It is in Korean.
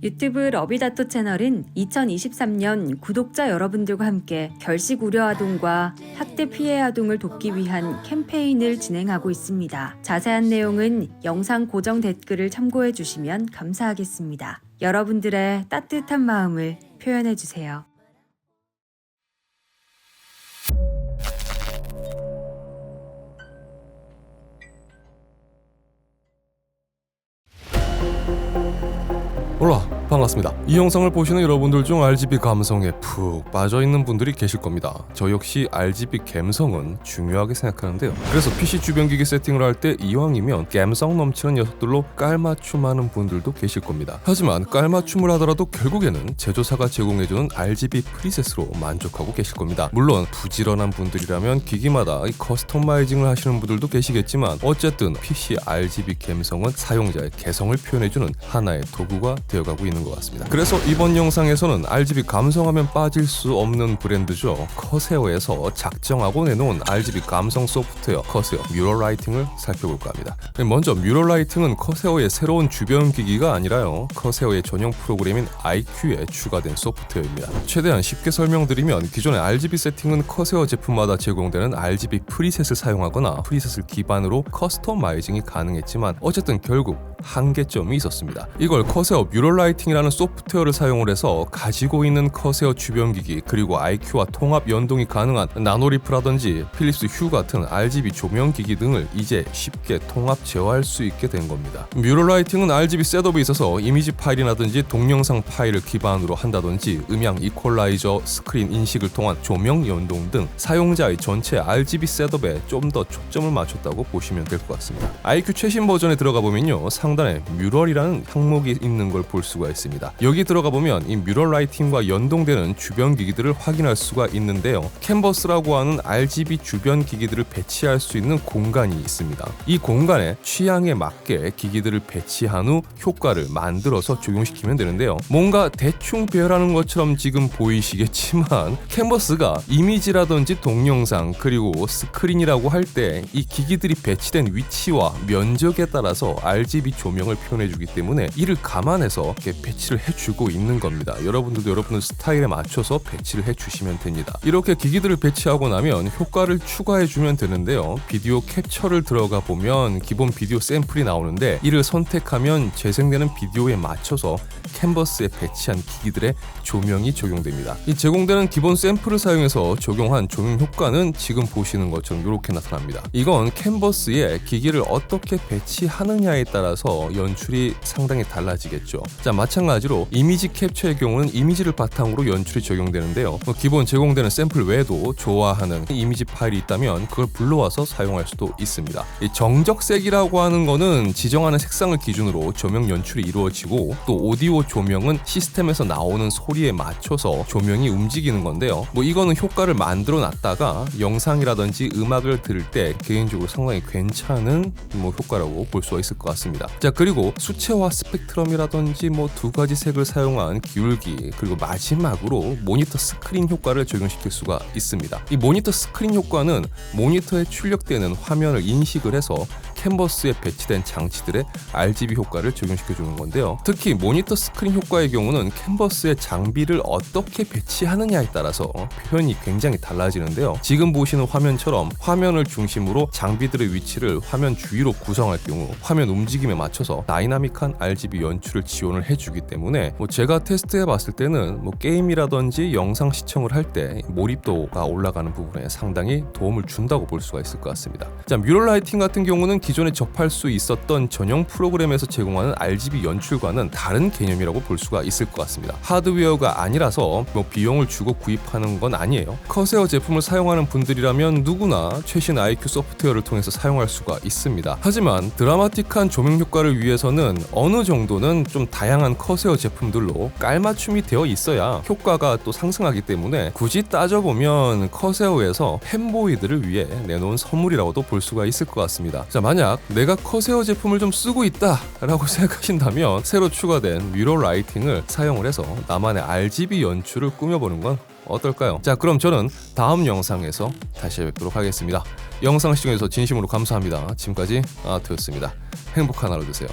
유튜브 러비다토 채널은 2023년 구독자 여러분들과 함께 결식 우려 아동과 학대 피해 아동을 돕기 위한 캠페인을 진행하고 있습니다. 자세한 내용은 영상 고정 댓글을 참고해 주시면 감사하겠습니다. 여러분들의 따뜻한 마음을 표현해 주세요. 올라 반갑습니다. 이 영상을 보시는 여러분들 중 RGB 감성에 푹 빠져있는 분들이 계실 겁니다. 저 역시 RGB 감성은 중요하게 생각하는데요. 그래서 PC 주변 기기 세팅을 할 때 이왕이면 감성 넘치는 녀석들로 깔맞춤하는 분들도 계실 겁니다. 하지만 깔맞춤을 하더라도 결국에는 제조사가 제공해주는 RGB 프리셋으로 만족하고 계실 겁니다. 물론 부지런한 분들이라면 기기마다 커스터마이징을 하시는 분들도 계시겠지만 어쨌든 PC RGB 감성은 사용자의 개성을 표현해주는 하나의 도구가 되어가고 있는 것 같습니다. 그래서 이번 영상에서는 RGB 감성하면 빠질 수 없는 브랜드죠. 커세어에서 작정하고 내놓은 RGB 감성 소프트웨어 커세어 뮤럴 라이팅을 살펴볼까 합니다. 먼저 뮤럴 라이팅은 커세어의 새로운 주변 기기가 아니라요, 커세어의 전용 프로그램인 IQ에 추가된 소프트웨어입니다. 최대한 쉽게 설명드리면 기존의 RGB 세팅은 커세어 제품마다 제공되는 RGB 프리셋을 사용하거나 프리셋을 기반으로 커스터마이징이 가능했지만 어쨌든 결국 한계점이 있었습니다. 이걸 커세어 뮤럴 라이팅이라는 소프트웨어를 사용을 해서 가지고 있는 커세어 주변 기기 그리고 IQ와 통합 연동이 가능한 나노리프라든지 필립스 휴 같은 RGB 조명 기기 등을 이제 쉽게 통합 제어할 수 있게 된 겁니다. 뮤럴 라이팅은 RGB 셋업에 있어서 이미지 파일이라든지 동영상 파일을 기반으로 한다든지 음향 이퀄라이저, 스크린 인식을 통한 조명 연동 등 사용자의 전체 RGB 셋업에 좀 더 초점을 맞췄다고 보시면 될 것 같습니다. IQ 최신 버전에 들어가 보면요, 상단에 뮤럴이라는 항목이 있는 걸 볼 수가 있습니다. 여기 들어가 보면 이 뮤럴 라이팅과 연동되는 주변 기기들을 확인할 수가 있는데요. 캔버스라고 하는 RGB 주변 기기들을 배치할 수 있는 공간이 있습니다. 이 공간에 취향에 맞게 기기들을 배치한 후 효과를 만들어서 적용시키면 되는데요. 뭔가 대충 배열하는 것처럼 지금 보이시겠지만 캔버스가 이미지라든지 동영상 그리고 스크린이라고 할 때 이 기기들이 배치된 위치와 면적에 따라서 RGB 조명을 표현해주기 때문에 이를 감안해서 이렇게 배치를 해주고 있는 겁니다. 여러분들도 여러분의 스타일에 맞춰서 배치를 해주시면 됩니다. 이렇게 기기들을 배치하고 나면 효과를 추가해주면 되는데요. 비디오 캡처를 들어가 보면 기본 비디오 샘플이 나오는데 이를 선택하면 재생되는 비디오에 맞춰서 캔버스에 배치한 기기들의 조명이 적용됩니다. 이 제공되는 기본 샘플을 사용해서 적용한 조명 효과는 지금 보시는 것처럼 이렇게 나타납니다. 이건 캔버스에 기기를 어떻게 배치하느냐에 따라서 연출이 상당히 달라지겠죠. 자, 마찬가지로 이미지 캡처의 경우는 이미지를 바탕으로 연출이 적용되는데요. 기본 제공되는 샘플 외에도 좋아하는 이미지 파일이 있다면 그걸 불러와서 사용할 수도 있습니다. 이 정적색이라고 하는 거는 지정하는 색상을 기준으로 조명 연출이 이루어지고 또 오디오 조명은 시스템에서 나오는 소리에 맞춰서 조명이 움직이는 건데요. 이거는 효과를 만들어 놨다가 영상이라든지 음악을 들을 때 개인적으로 상당히 괜찮은 효과라고 볼 수가 있을 것 같습니다. 자, 그리고 수채화 스펙트럼이라든지 두 가지 색을 사용한 기울기 그리고 마지막으로 모니터 스크린 효과를 적용시킬 수가 있습니다. 이 모니터 스크린 효과는 모니터에 출력되는 화면을 인식을 해서 캔버스에 배치된 장치들의 RGB 효과를 적용시켜주는 건데요. 특히 모니터 스크린 효과의 경우는 캔버스의 장비를 어떻게 배치하느냐에 따라서 표현이 굉장히 달라지는데요. 지금 보시는 화면처럼 화면을 중심으로 장비들의 위치를 화면 주위로 구성할 경우 화면 움직임에 맞춰서 다이나믹한 RGB 연출을 지원을 해주기 때문에 제가 테스트해 봤을 때는 게임이라든지 영상 시청을 할 때 몰입도가 올라가는 부분에 상당히 도움을 준다고 볼 수가 있을 것 같습니다. 자, 뮤럴 라이팅 같은 경우는 기존에 접할 수 있었던 전용 프로그램에서 제공하는 RGB 연출과는 다른 개념이라고 볼 수가 있을 것 같습니다. 하드웨어가 아니라서 비용을 주고 구입하는 건 아니에요. 커세어 제품을 사용하는 분들이라면 누구나 최신 IQ 소프트웨어를 통해서 사용할 수가 있습니다. 하지만 드라마틱한 조명 효과를 위해서는 어느 정도는 좀 다양한 커세어 제품들로 깔맞춤이 되어 있어야 효과가 또 상승하기 때문에 굳이 따져보면 커세어에서 팬보이들을 위해 내놓은 선물이라고도 볼 수가 있을 것 같습니다. 자, 만약 내가 커세어 제품을 좀 쓰고 있다 라고 생각하신다면 새로 추가된 뮤럴 라이팅을 사용을 해서 나만의 RGB 연출을 꾸며보는 건 어떨까요? 자, 그럼 저는 다음 영상에서 다시 뵙도록 하겠습니다. 영상 시청해주셔서 진심으로 감사합니다. 지금까지 아트였습니다. 행복한 하루 되세요.